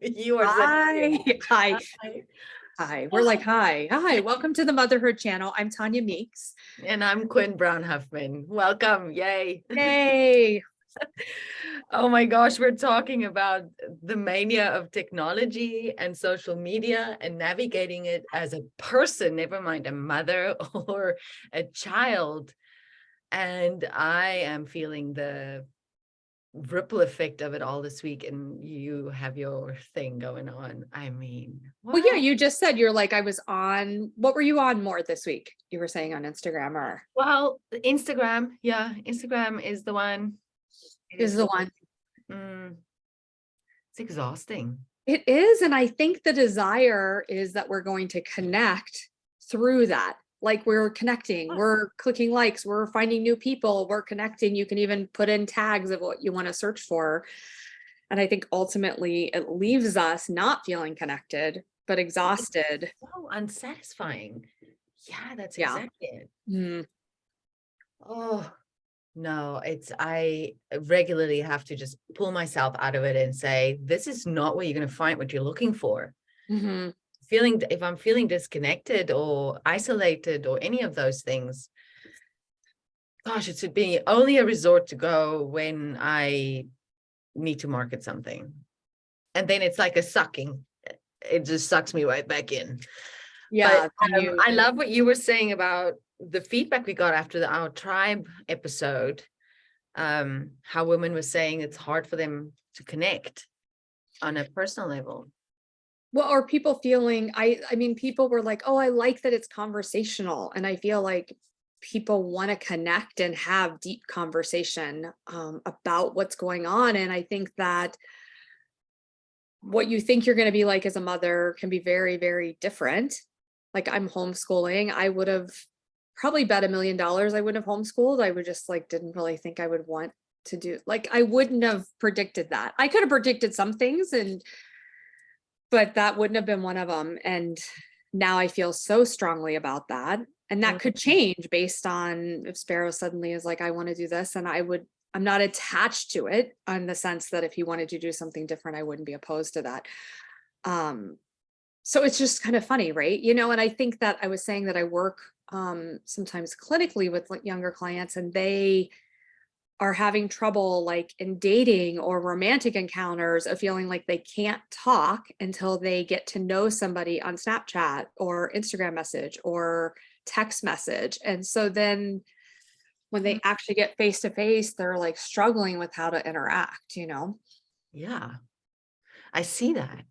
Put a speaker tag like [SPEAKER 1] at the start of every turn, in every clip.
[SPEAKER 1] You are
[SPEAKER 2] Hi. Hi.
[SPEAKER 1] Hi.
[SPEAKER 2] Hi. We're like, hi. Hi. Welcome to the Motherhood channel. I'm Tanya Meeks.
[SPEAKER 1] And I'm Quinn Brown Huffman. Welcome. Yay.
[SPEAKER 2] Yay.
[SPEAKER 1] Oh my gosh, we're talking about the mania of technology and social media and navigating it as a person, never mind a mother or a child. And I am feeling the ripple effect of it all this week, and you have your thing going on. I mean,
[SPEAKER 2] Well, yeah,
[SPEAKER 1] what?
[SPEAKER 2] you just said you're like, I was on, what were you on more this week? You were saying on Instagram or
[SPEAKER 1] Well, Instagram, yeah, Instagram is the one. It
[SPEAKER 2] is
[SPEAKER 1] is
[SPEAKER 2] the
[SPEAKER 1] the
[SPEAKER 2] one.
[SPEAKER 1] it's exhausting.
[SPEAKER 2] It is. And I think the desire is that we're going to connect through that. Like we're connecting, we're clicking likes, we're finding new people, we're connecting. You can even put in tags of what you want to search for. And I think ultimately it leaves us not feeling connected, but exhausted.
[SPEAKER 1] So unsatisfying. Yeah, that's
[SPEAKER 2] Yeah.
[SPEAKER 1] exactly it.
[SPEAKER 2] Mm.
[SPEAKER 1] Oh, no, I regularly have to just pull myself out of it and say, this is not where you're going to find what you're looking for.
[SPEAKER 2] Mm-hmm.
[SPEAKER 1] If I'm feeling disconnected or isolated or any of those things, gosh, it should be only a resort to go when I need to market something. And then it's like a sucking. It just sucks me right back in.
[SPEAKER 2] Yeah.
[SPEAKER 1] But I love what you were saying about the feedback we got after our tribe episode. How women were saying it's hard for them to connect on a personal level.
[SPEAKER 2] Well, or people feeling, I mean, people were like, oh, I like that it's conversational. And I feel like people want to connect and have deep conversation about what's going on. And I think that what you think you're going to be like as a mother can be very, very different. Like I'm homeschooling. I would have probably bet $1 million I wouldn't have homeschooled. I would just like didn't really think I would want to do, like I wouldn't have predicted that. I could have predicted some things, and but that wouldn't have been one of them. And now I feel so strongly about that. And that could change based on if Sparrow suddenly is like, I want to do this. And I'm not attached to it on the sense that if he wanted to do something different, I wouldn't be opposed to that. So it's just kind of funny, right? And I think that I was saying that I work sometimes clinically with like younger clients, and they are having trouble like in dating or romantic encounters of feeling like they can't talk until they get to know somebody on Snapchat or Instagram message or text message. And so then when they actually get face to face, they're like struggling with how to interact.
[SPEAKER 1] Yeah, I see that.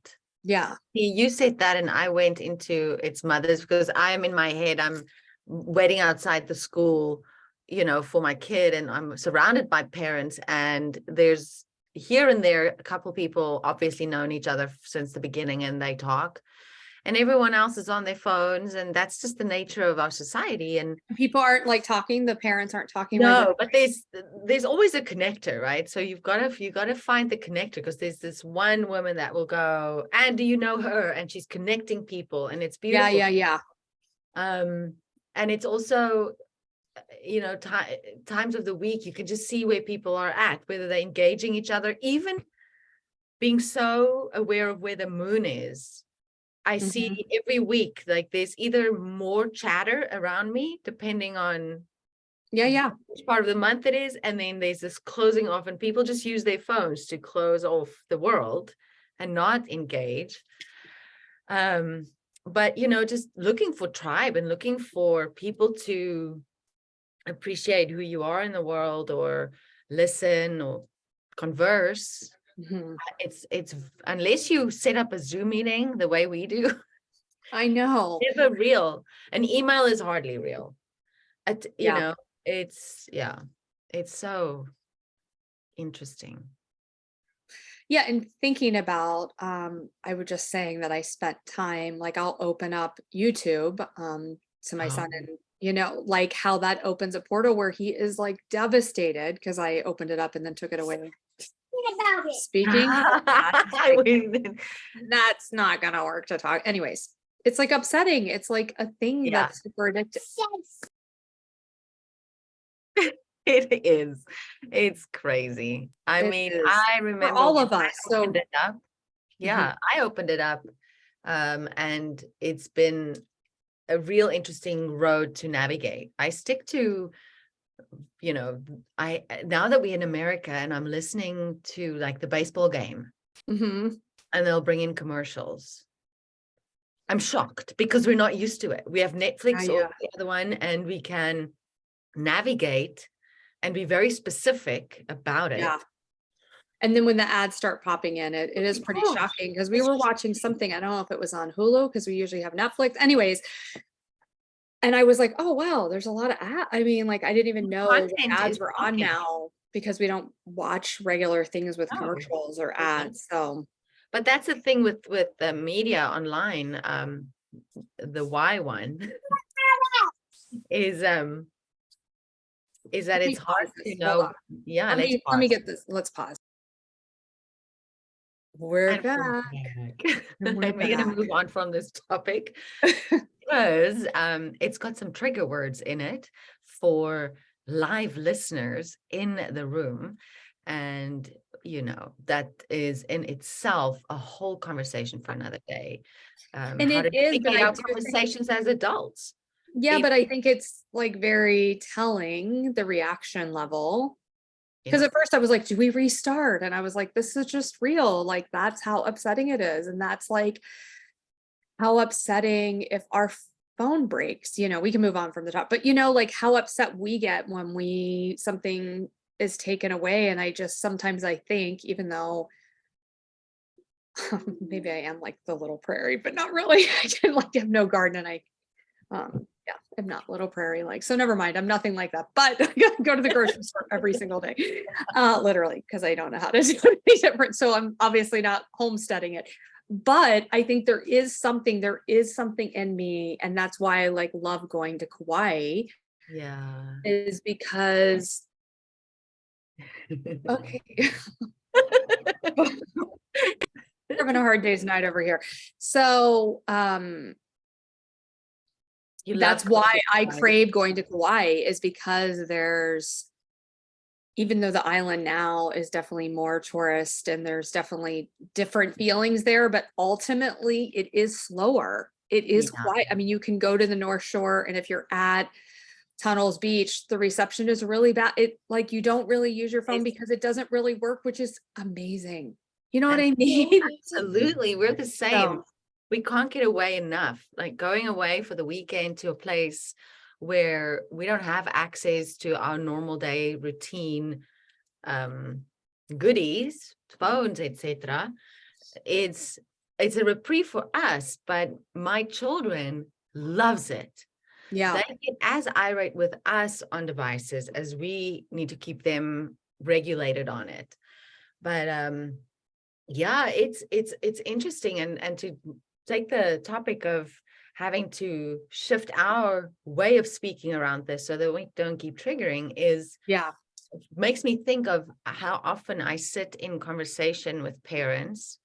[SPEAKER 2] Yeah.
[SPEAKER 1] You said that, and I went into its mothers because I'm in my head, I'm waiting outside the school, for my kid, and I'm surrounded by parents, and there's here and there a couple people obviously known each other since the beginning, and they talk, and everyone else is on their phones, and that's just the nature of our society. And
[SPEAKER 2] People aren't like talking, the parents aren't talking.
[SPEAKER 1] no, but there's always a connector, right? So you got to find the connector, because there's this one woman that will go, and do you know her? And she's connecting people, and it's
[SPEAKER 2] Yeah,
[SPEAKER 1] beautiful.
[SPEAKER 2] yeah.
[SPEAKER 1] And it's also, times of the week you can just see where people are at, whether they're engaging each other, even being so aware of where the moon is. I see every week, like there's either more chatter around me, depending on
[SPEAKER 2] Yeah.
[SPEAKER 1] which part of the month it is, and then there's this closing off, and people just use their phones to close off the world and not engage. But just looking for tribe and looking for people to appreciate who you are in the world, or listen or converse. It's unless you set up a Zoom meeting the way we do,
[SPEAKER 2] I know.
[SPEAKER 1] never real. An email is hardly real.
[SPEAKER 2] Yeah.
[SPEAKER 1] It's so interesting.
[SPEAKER 2] Yeah, and thinking about, I was just saying that I spent time, like I'll open up YouTube to my son, and like how that opens a portal where he is like devastated because I opened it up and then took it away. Speaking, that's not gonna work to talk. Anyways, it's like upsetting. It's like a thing
[SPEAKER 1] Yeah.
[SPEAKER 2] that's super addictive.
[SPEAKER 1] It is. It's crazy. I
[SPEAKER 2] It
[SPEAKER 1] mean,
[SPEAKER 2] is
[SPEAKER 1] I
[SPEAKER 2] for
[SPEAKER 1] remember
[SPEAKER 2] all
[SPEAKER 1] when
[SPEAKER 2] of us.
[SPEAKER 1] I
[SPEAKER 2] So
[SPEAKER 1] opened it up.
[SPEAKER 2] mhm,
[SPEAKER 1] Yeah, I opened it up. And it's been a real interesting road to navigate. I stick to, I now that we're in America and I'm listening to like the baseball game
[SPEAKER 2] mhm,
[SPEAKER 1] and they'll bring in commercials. I'm shocked because we're not used to it. We have Netflix or
[SPEAKER 2] yeah.
[SPEAKER 1] the other one, and we can navigate and be very specific about
[SPEAKER 2] Yeah.
[SPEAKER 1] it.
[SPEAKER 2] And then when the ads start popping in, it is pretty
[SPEAKER 1] Oh,
[SPEAKER 2] shocking because we
[SPEAKER 1] it's
[SPEAKER 2] were watching something. I don't know if it was on Hulu because we usually have Netflix. Anyways, and I was like, oh wow, there's a lot of ad. I mean, like I didn't even know what
[SPEAKER 1] content is
[SPEAKER 2] ads were on
[SPEAKER 1] shocking.
[SPEAKER 2] now because we don't watch regular things with
[SPEAKER 1] No,
[SPEAKER 2] commercials or
[SPEAKER 1] we don't.
[SPEAKER 2] ads. So
[SPEAKER 1] But that's the thing with the media online. The Y one is is that
[SPEAKER 2] let
[SPEAKER 1] it's
[SPEAKER 2] me
[SPEAKER 1] hard
[SPEAKER 2] pause
[SPEAKER 1] to
[SPEAKER 2] this. Hold
[SPEAKER 1] know.
[SPEAKER 2] on.
[SPEAKER 1] Yeah, let's
[SPEAKER 2] Let me
[SPEAKER 1] pause.
[SPEAKER 2] get this. Let's pause. We're
[SPEAKER 1] And
[SPEAKER 2] back. And we're
[SPEAKER 1] and we're gonna
[SPEAKER 2] back.
[SPEAKER 1] move on from this topic because it's got some trigger words in it for live listeners in the room. And that is in itself a whole conversation for another day.
[SPEAKER 2] And
[SPEAKER 1] How
[SPEAKER 2] it
[SPEAKER 1] to
[SPEAKER 2] is, but
[SPEAKER 1] navigate
[SPEAKER 2] I
[SPEAKER 1] our
[SPEAKER 2] do think,
[SPEAKER 1] conversations as adults.
[SPEAKER 2] yeah,
[SPEAKER 1] It,
[SPEAKER 2] but I think it's like very telling the reaction level. Because
[SPEAKER 1] yeah,
[SPEAKER 2] at first I was like, do we restart? And I was like, this is just real. Like, that's how upsetting it is. And that's like how upsetting if our phone breaks, we can move on from the top, but like how upset we get when something is taken away. And I just sometimes I think, even though maybe I am like the little prairie, but not really. I can like have no garden and yeah, I'm not little prairie like, so never mind. I'm nothing like that, but I gotta go to the grocery store every single day, literally, because I don't know how to do anything different. So I'm obviously not homesteading it. But I think there is something in me, and that's why I like love going to Kauai,
[SPEAKER 1] yeah.
[SPEAKER 2] is because okay, we're having a hard day's night over here. So
[SPEAKER 1] You love
[SPEAKER 2] that's why I
[SPEAKER 1] going.
[SPEAKER 2] crave going to Kauai, is because even though the island now is definitely more tourist and there's definitely different feelings there, but ultimately it is slower. It is
[SPEAKER 1] Yeah.
[SPEAKER 2] quiet. I mean, you can go to the North Shore, and if you're at Tunnels Beach, the reception is really bad. It like you don't really use your phone
[SPEAKER 1] It's
[SPEAKER 2] because it doesn't really work, which is amazing. You know what
[SPEAKER 1] And
[SPEAKER 2] I mean?
[SPEAKER 1] absolutely, we're the same.
[SPEAKER 2] So,
[SPEAKER 1] We can't get away enough. Like going away for the weekend to a place where we don't have access to our normal day routine um goodies, phones, etc. It's it's a reprieve for us, but my children loves it.
[SPEAKER 2] yeah.
[SPEAKER 1] They get as irate with us on devices as we need to keep them regulated on it. But yeah, it's interesting, and to take the topic of having to shift our way of speaking around this so that we don't keep triggering is
[SPEAKER 2] Yeah.
[SPEAKER 1] makes me think of how often I sit in conversation with parents,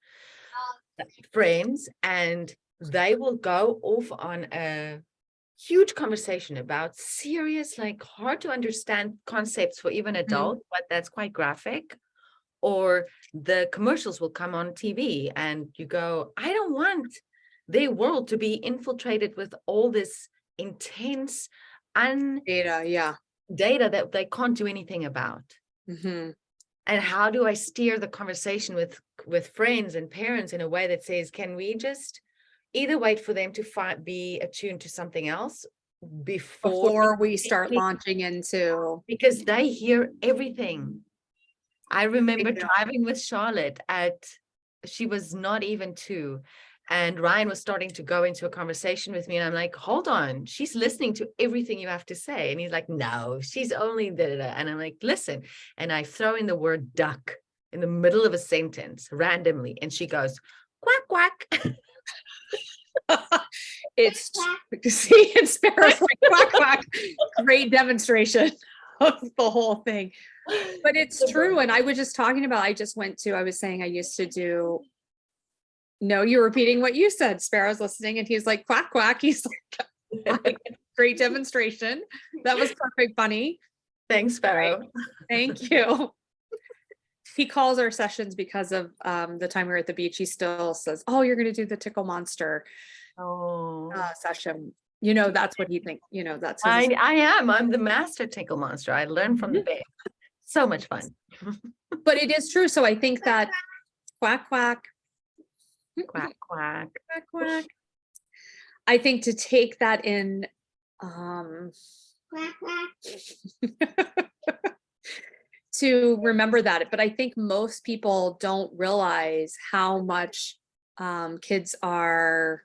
[SPEAKER 1] friends, and they will go off on a huge conversation about serious, like hard to understand concepts for even
[SPEAKER 2] Mhm.
[SPEAKER 1] adults, but that's quite graphic. Or the commercials will come on TV and you go, I don't want their world to be infiltrated with all this intense
[SPEAKER 2] Data. Yeah.
[SPEAKER 1] data that they can't do anything about.
[SPEAKER 2] Hmm.
[SPEAKER 1] And how do I steer the conversation with friends and parents in a way that says, can we just either wait for them to be attuned to something else before
[SPEAKER 2] Before we start launching into,
[SPEAKER 1] because they hear everything. I
[SPEAKER 2] I
[SPEAKER 1] remember
[SPEAKER 2] know.
[SPEAKER 1] driving with Charlotte she was not even 2. And Ryan was starting to go into a conversation with me. And I'm like, hold on, she's listening to everything you have to say. And he's like, no, she's only da, da, da. And I'm like, listen. And I throw in the word duck in the middle of a sentence randomly. And she goes, quack, quack.
[SPEAKER 2] It's see, and Sparrow's like quack quack. Great demonstration of the whole thing. But it's true. And I was just talking about, I was saying I used to do, no, you're repeating what you said. Sparrow's listening and he's like, quack, quack. He's like, great demonstration. That was perfect, funny.
[SPEAKER 1] Thanks, Sparrow.
[SPEAKER 2] Thank you. He calls our sessions because of the time we were at the beach. He still says, "Oh, you're going to do the tickle monster
[SPEAKER 1] Oh,
[SPEAKER 2] session." You know, that's what he thinks. You know, that's his.
[SPEAKER 1] I am. I'm the master tickle monster. I learned from the babe. So much fun.
[SPEAKER 2] But it is true. So I think that quack quack
[SPEAKER 1] Quack, quack.
[SPEAKER 2] quack quack. I think to take that in, to remember that. But I think most people don't realize how much kids are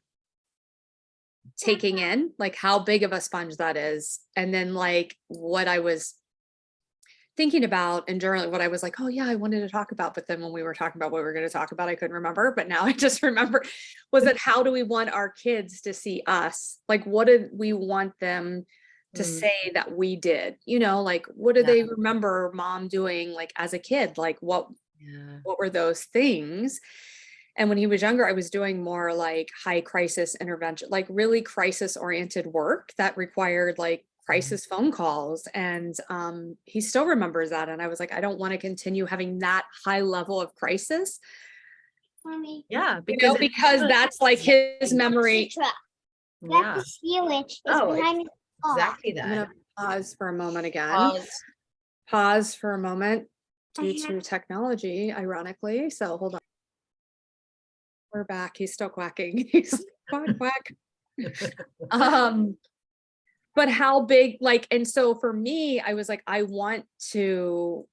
[SPEAKER 2] taking in, like how big of a sponge that is. And then like what I was thinking about and journaling, what I was like, oh yeah, I wanted to talk about, but then when we were talking about what we were going to talk about, I couldn't remember. But now I just remember, was that how do we want our kids to see us? Like, what do we want them to say that we did? You know, like what do they remember mom doing like as a kid? Like what were those things? And when he was younger, I was doing more like high crisis intervention, like really crisis oriented work that required like crisis phone calls. And he still remembers that. And I was like, I don't want to continue having that high level of crisis.
[SPEAKER 3] Mommy.
[SPEAKER 1] Yeah,
[SPEAKER 2] because that's like his memory.
[SPEAKER 3] That's the sewage. It's behind the car.
[SPEAKER 1] exactly
[SPEAKER 2] I'm
[SPEAKER 1] that.
[SPEAKER 2] gonna pause for a moment again. Pause for a moment due to technology, ironically. So hold on. We're back. He's still quacking. He's quack quack. But how big, like, and so for me, I was like, I want to,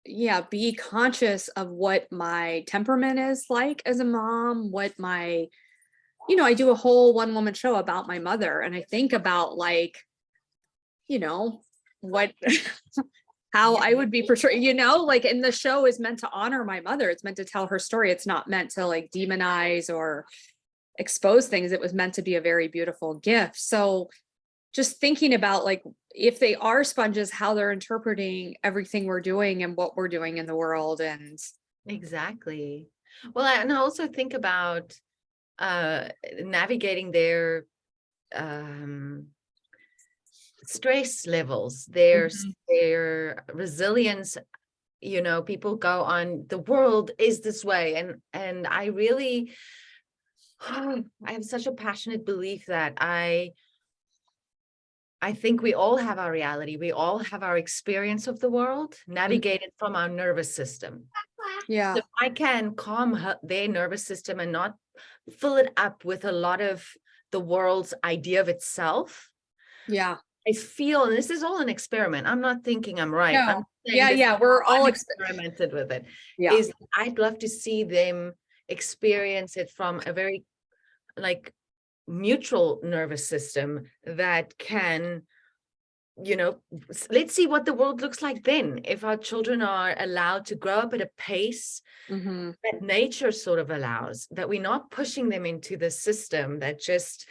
[SPEAKER 2] be conscious of what my temperament is like as a mom, what my, I do a whole one woman show about my mother. And I think about like, what, how I would be portrayed, like, and the show is meant to honor my mother. It's meant to tell her story. It's not meant to like demonize or expose things. It was meant to be a very beautiful gift. So just thinking about like, if they are sponges, how they're interpreting everything we're doing and what we're doing in the world. And
[SPEAKER 1] exactly. Well, and I also think about navigating their stress levels, their resilience. People go on, the world is this way, and I really I have such a passionate belief that I think we all have our reality. We all have our experience of the world navigated from our nervous system.
[SPEAKER 2] yeah.
[SPEAKER 1] So if I can calm their nervous system and not fill it up with a lot of the world's idea of itself.
[SPEAKER 2] Yeah.
[SPEAKER 1] I feel, and this is all an experiment. I'm not thinking I'm right.
[SPEAKER 2] No.
[SPEAKER 1] I'm saying
[SPEAKER 2] We're all
[SPEAKER 1] experimented with it.
[SPEAKER 2] Yeah.
[SPEAKER 1] Is I'd love to see them experience it from a very like neutral nervous system that can, let's see what the world looks like then, if our children are allowed to grow up at a pace that nature sort of allows, that we're not pushing them into the system that just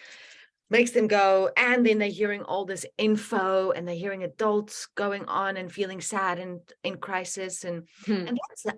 [SPEAKER 1] makes them go, and then they're hearing all this info and they're hearing adults going on and feeling sad and in crisis, and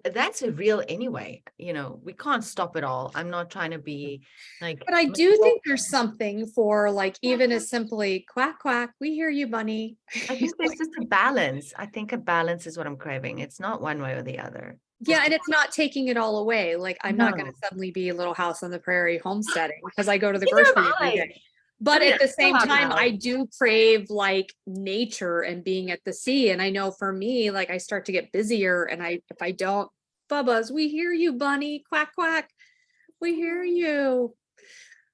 [SPEAKER 1] that's a real anyway. We can't stop it all. I'm not trying to be like,
[SPEAKER 2] but I do think there's something for like, even as simply quack quack, we hear you, bunny.
[SPEAKER 1] I think there's just a balance. I think a balance is what I'm craving. It's not one way or the other.
[SPEAKER 2] Yeah, and it's not taking it all away. Like I'm not going to suddenly be Little House on the Prairie homesteading because I go to the grocery every day. But at the same time, I do crave like nature and being at the sea. And I know for me, like I start to get busier, and if I don't, Bubba's, we hear you, bunny, quack, quack. We hear you.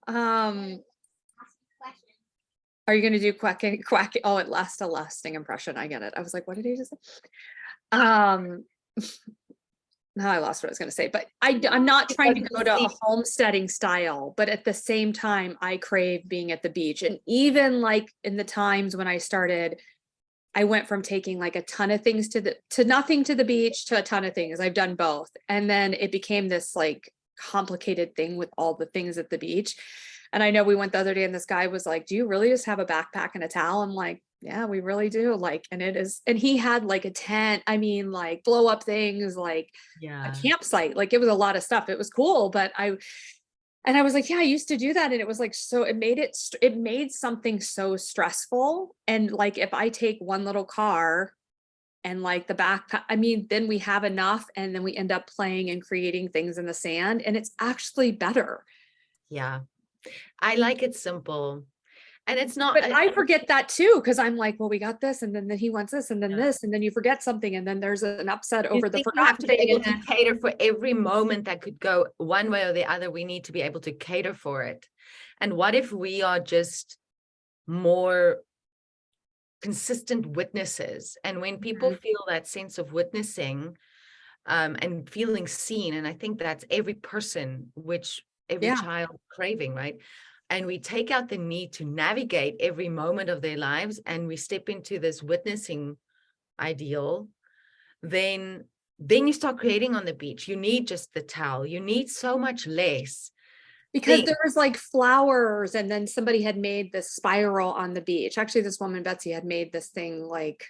[SPEAKER 2] Are you going to do quack, quack? Oh, it lasts a lasting impression. I get it. I was like, what did he just say? Now I lost what I was going to say, but I'm not trying to go to a homesteading style, but at the same time, I crave being at the beach. And even like in the times when I started, I went from taking like a ton of things to nothing to the beach to a ton of things. I've done both. And then it became this like complicated thing with all the things at the beach. And I know we went the other day and this guy was like, do you really just have a backpack and a towel? I'm like, yeah, we really do. Like, and it is, and he had like a tent, I mean, like blow up things, like a campsite, like it was a lot of stuff. It was cool, but And I was like, yeah, I used to do that. And it was like, so it made something so stressful. And like, if I take one little car and like the backpack, I mean, then we have enough and then we end up playing and creating things in the sand and it's actually better.
[SPEAKER 1] Yeah. I like it simple. And it's not,
[SPEAKER 2] But I forget that too, because I'm like, well, we got this, and then he wants this, and then
[SPEAKER 1] yeah.
[SPEAKER 2] this, and then you forget something, and then there's an upset
[SPEAKER 1] You
[SPEAKER 2] over the
[SPEAKER 1] think you have
[SPEAKER 2] forgotten
[SPEAKER 1] to be
[SPEAKER 2] thing.
[SPEAKER 1] able to cater for every moment that could go one way or the other. We need to be able to cater for it. And what if we are just more consistent witnesses? And when people feel that sense of witnessing, and feeling seen, and I think that's every person, which every child craving, right? And we take out the need to navigate every moment of their lives and we step into this witnessing ideal, then you start creating on the beach. You need just the towel. You need so much less.
[SPEAKER 2] Because there was like flowers, and then somebody had made this spiral on the beach. Actually, this woman, Betsy, had made this thing like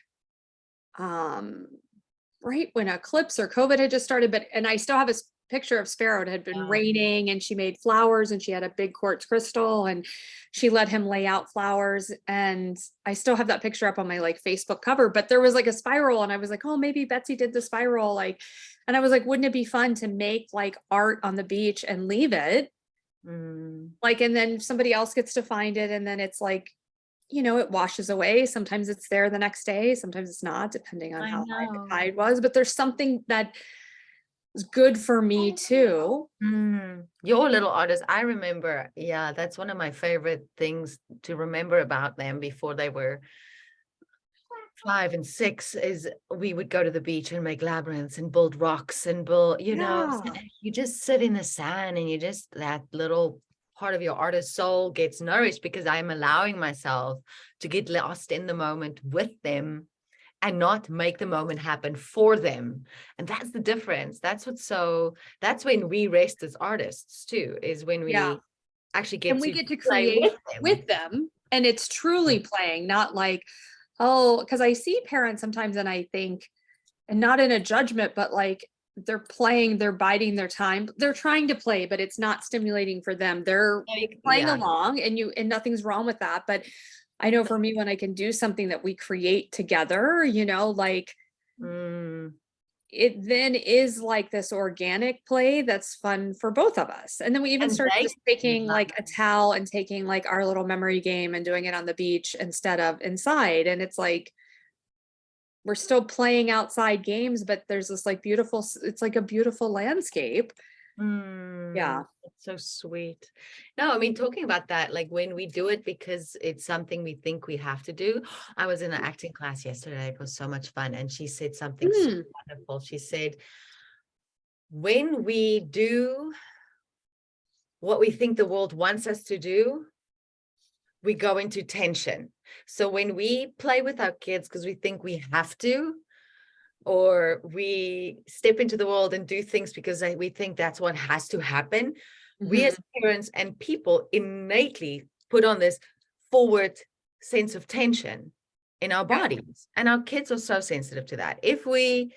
[SPEAKER 2] right when eclipse or COVID had just started, and I still have a picture of Sparrow. It had been raining and she made flowers and she had a big quartz crystal and she let him lay out flowers. And I still have that picture up on my like Facebook cover, but there was like a spiral and I was like, oh, maybe Betsy did the spiral. Like, and I was like, wouldn't it be fun to make like art on the beach and leave it? Like, and then somebody else gets to find it. And then it's like, you know, it washes away. Sometimes it's there the next day. Sometimes it's not, depending on how high the tide was. But there's something that is good for me too.
[SPEAKER 1] Your little artist, I remember, yeah, that's one of my favorite things to remember about them before they were 5 and 6, is we would go to the beach and make labyrinths and build rocks and build, you know, you just sit in the sand and you just, that little part of your artist soul gets nourished because I'm allowing myself to get lost in the moment with them and not make the moment happen for them. And that's the difference. That's that's when we rest as artists too, is when we actually get to
[SPEAKER 2] create with them. And it's truly playing, not like, oh, because I see parents sometimes and I think, and not in a judgment, but like they're playing, they're biding their time, they're trying to play, but it's not stimulating for them. They're playing along and nothing's wrong with that. But I know for me, when I can do something that we create together, you know, like it then is like this organic play that's fun for both of us. And then we even started just taking like a towel and taking like our little memory game and doing it on the beach instead of inside. And it's like, we're still playing outside games, but there's this like beautiful, it's like a beautiful landscape. Yeah.
[SPEAKER 1] It's so sweet. No, I mean, talking about that, like when we do it because it's something we think we have to do. I was in an acting class yesterday. It was so much fun. And she said something so wonderful. She said, when we do what we think the world wants us to do, we go into tension. So when we play with our kids because we think we have to, or we step into the world and do things because we think that's what has to happen, we as parents and people innately put on this forward sense of tension in our bodies. And our kids are so sensitive to that. If we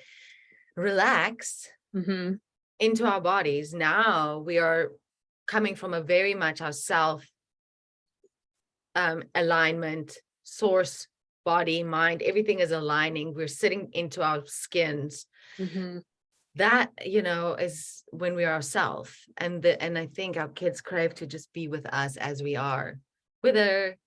[SPEAKER 1] relax into our bodies, now we are coming from a very much our self alignment, source, body, mind, everything is aligning. We're sitting into our skins. That, you know, is when we are ourselves. And I think our kids crave to just be with us as we are. Whether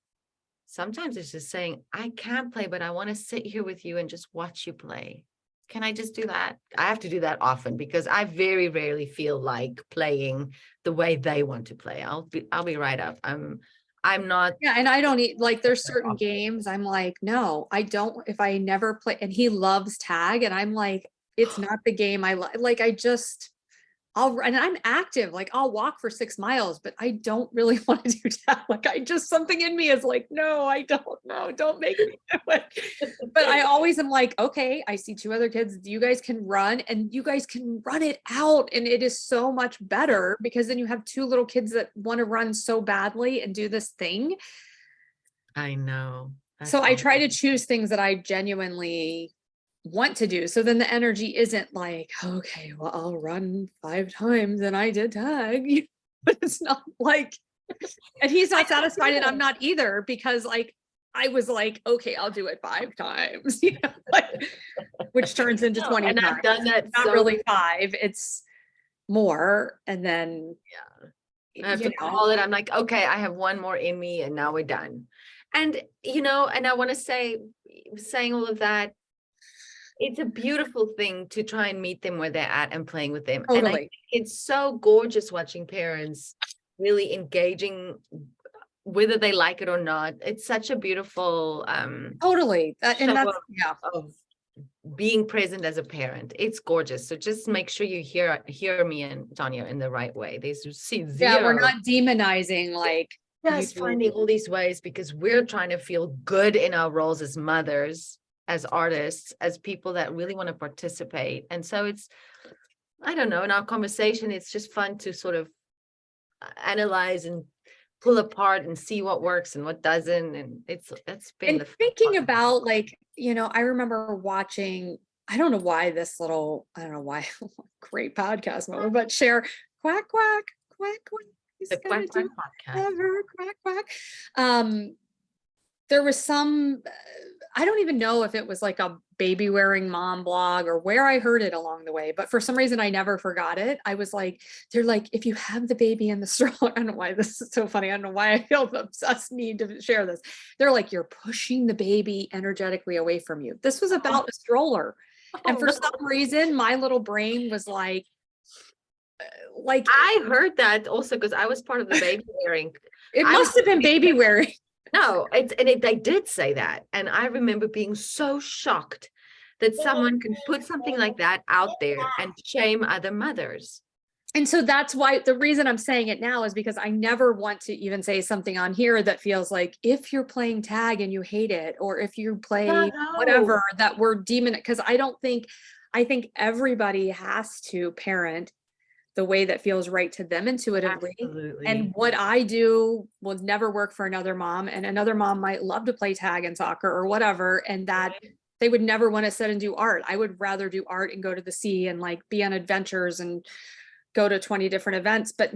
[SPEAKER 1] sometimes it's just saying, I can't play, but I want to sit here with you and just watch you play. Can I just do that? I have to do that often because I very rarely feel like playing the way they want to play. I'll be right up. I'm not.
[SPEAKER 2] Yeah. And I don't eat, like, there's certain games I'm like, no, I don't, if I never play, and he loves tag. And I'm like, it's not the game I like. I just, and I'm active, like I'll walk for 6 miles, but I don't really want to do that. Like something in me is like, no, I don't know. Don't make me do it. But I always am like, okay, I see 2 other kids. You guys can run and you guys can run it out. And it is so much better because then you have 2 little kids that want to run so badly and do this thing.
[SPEAKER 1] I know.
[SPEAKER 2] So I try to choose things that I genuinely want to do. So then the energy isn't like, okay, well, I'll run 5 times and I did tag. but it's not like, and he's not satisfied and I'm not either, because like, I was like, okay, I'll do it 5 times, you know, like, which turns into 20
[SPEAKER 1] And
[SPEAKER 2] times.
[SPEAKER 1] I've done that.
[SPEAKER 2] Not really 5, it's more. And then,
[SPEAKER 1] I have to call it. I'm like, okay, I have one more in me and now we're done. And, and I want to say, saying all of that, it's a beautiful thing to try and meet them where they're at and playing with them. And I
[SPEAKER 2] totally.
[SPEAKER 1] think it's so gorgeous watching parents really engaging, whether they like it or not. It's such a beautiful
[SPEAKER 2] Totally. And
[SPEAKER 1] show
[SPEAKER 2] that's,
[SPEAKER 1] of being present as a parent. It's gorgeous. So just make sure you hear me and Tanya in the right way. They see zero.
[SPEAKER 2] we're not demonizing like
[SPEAKER 1] Just finding all these ways, because we're trying to feel good in our roles as mothers, as artists, as people that really want to participate. And so it's, I don't know, in our conversation, it's just fun to sort of analyze and pull apart and see what works and what doesn't. And that's been
[SPEAKER 2] and thinking about like, I remember watching, I don't know why, great podcast moment, but share quack, quack, quack, quack.
[SPEAKER 1] the quack quack podcast.
[SPEAKER 2] Quack, quack. There was some, I don't even know if it was like a baby wearing mom blog or where I heard it along the way, but for some reason I never forgot it. I was like, they're like, if you have the baby in the stroller, I don't know why this is so funny. I don't know why I feel the obsessed need to share this. They're like, you're pushing the baby energetically away from you. This was about a stroller. And for some reason, my little brain was like
[SPEAKER 1] I heard that also because I was part of the baby wearing.
[SPEAKER 2] It must have been baby wearing.
[SPEAKER 1] No, they did say that. And I remember being so shocked that someone can put something like that out there and shame other mothers.
[SPEAKER 2] And so that's why the reason I'm saying it now is because I never want to even say something on here that feels like if you're playing tag and you hate it, or if you play whatever, that we're demon, because I think everybody has to parent the way that feels right to them intuitively.
[SPEAKER 1] Absolutely.
[SPEAKER 2] And what I do will never work for another mom, and another mom might love to play tag and soccer or whatever, and that they would never want to sit and do art. I would rather do art and go to the sea and like be on adventures and go to 20 different events, but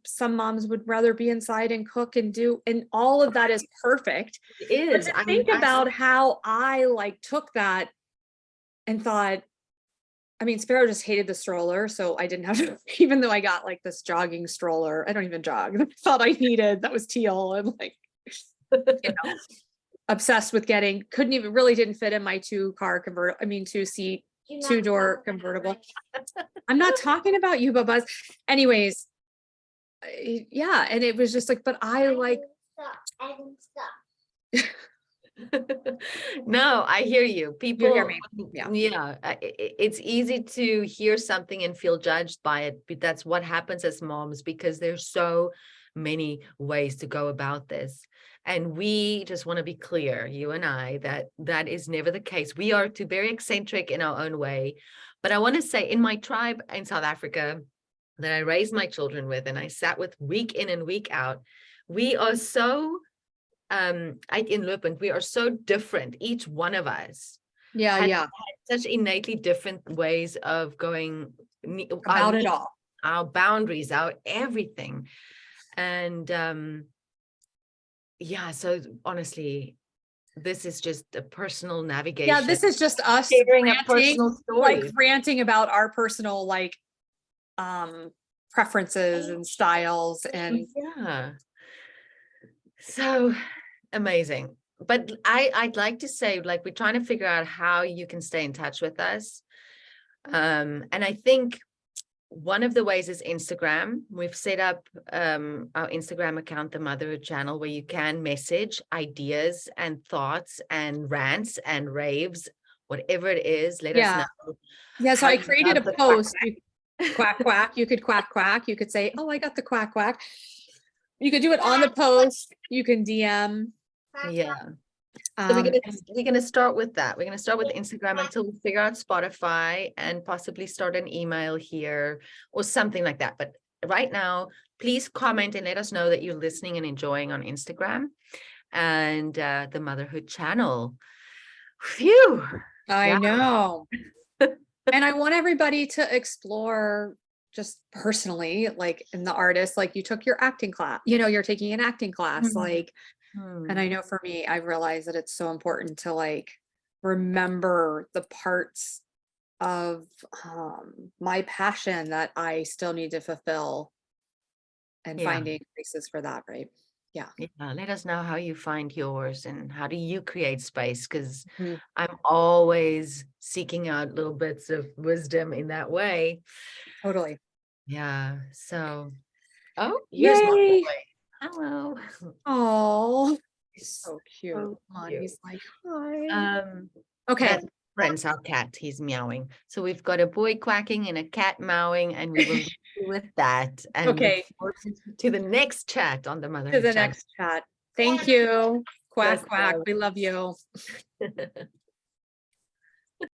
[SPEAKER 2] some moms would rather be inside and cook and do, and all of that is perfect.
[SPEAKER 1] It is.
[SPEAKER 2] But to think about how I like took that and thought, I mean, Sparrow just hated the stroller, so I didn't have to, even though I got like this jogging stroller. I don't even jog. I thought I needed, that was teal, and like, obsessed with getting, didn't fit in my 2-seat, 2-door convertible. I'm not talking about you, but Buzz. Anyways, yeah, and it was just like, but I like.
[SPEAKER 1] No, I hear you. People,
[SPEAKER 2] You hear me.
[SPEAKER 1] Yeah, it's easy to hear something and feel judged by it, but that's what happens as moms, because there's so many ways to go about this. And we just want to be clear, you and I, that is never the case. We are very eccentric in our own way. But I want to say, in my tribe in South Africa that I raised my children with, and I sat with week in and week out, we are so we are so different, each one of us. Had such innately different ways of going
[SPEAKER 2] about it all,
[SPEAKER 1] our boundaries, our everything. And so honestly, this is just a personal navigation.
[SPEAKER 2] Yeah, this is just us
[SPEAKER 1] sharing a personal story,
[SPEAKER 2] like ranting about our personal like preferences and styles. And so amazing. But I'd like to say, like, we're trying to figure out how you can stay in touch with us. And I think one of the ways is Instagram. We've set up our Instagram account, the Motherhood channel, where you can message ideas and thoughts and rants and raves, whatever it is. Let us know. Yeah, so I created a post. Quack, quack. You could quack, quack. You could say, oh, I got the quack, quack. You could do it on the post. You can DM.
[SPEAKER 1] Yeah. So we're gonna start with that. We're gonna start with Instagram until we figure out Spotify, and possibly start an email here or something like that. But right now, please comment and let us know that you're listening and enjoying on Instagram and the Motherhood channel. Phew.
[SPEAKER 2] I know. And I want everybody to explore just personally, like in the artist, like you took your acting class, you know, you're taking an acting class,
[SPEAKER 1] Mhm.
[SPEAKER 2] like, and I know for me, I realize that it's so important to like remember the parts of my passion that I still need to fulfill and
[SPEAKER 1] Yeah.
[SPEAKER 2] finding places for that, right? Yeah.
[SPEAKER 1] Yeah, let us know how you find yours and how do you create space, because
[SPEAKER 2] Mhm.
[SPEAKER 1] I'm always seeking out little bits of wisdom in that way.
[SPEAKER 2] Totally.
[SPEAKER 1] Yeah. So, oh, here's my
[SPEAKER 2] Yay.
[SPEAKER 1] boy. Hello.
[SPEAKER 2] Oh,
[SPEAKER 1] He's
[SPEAKER 2] so cute.
[SPEAKER 1] so
[SPEAKER 2] Come on,
[SPEAKER 1] cute.
[SPEAKER 2] he's like, hi. Okay.
[SPEAKER 1] That's friends, our cat. He's meowing. So we've got a boy quacking and a cat meowing, and we will leave you with that. And look
[SPEAKER 2] Okay.
[SPEAKER 1] forward to the next chat on the
[SPEAKER 2] To
[SPEAKER 1] Motherhood
[SPEAKER 2] the
[SPEAKER 1] channel.
[SPEAKER 2] next chat. Thank you.
[SPEAKER 1] Bless
[SPEAKER 2] Quack, quack. We love you.
[SPEAKER 1] love.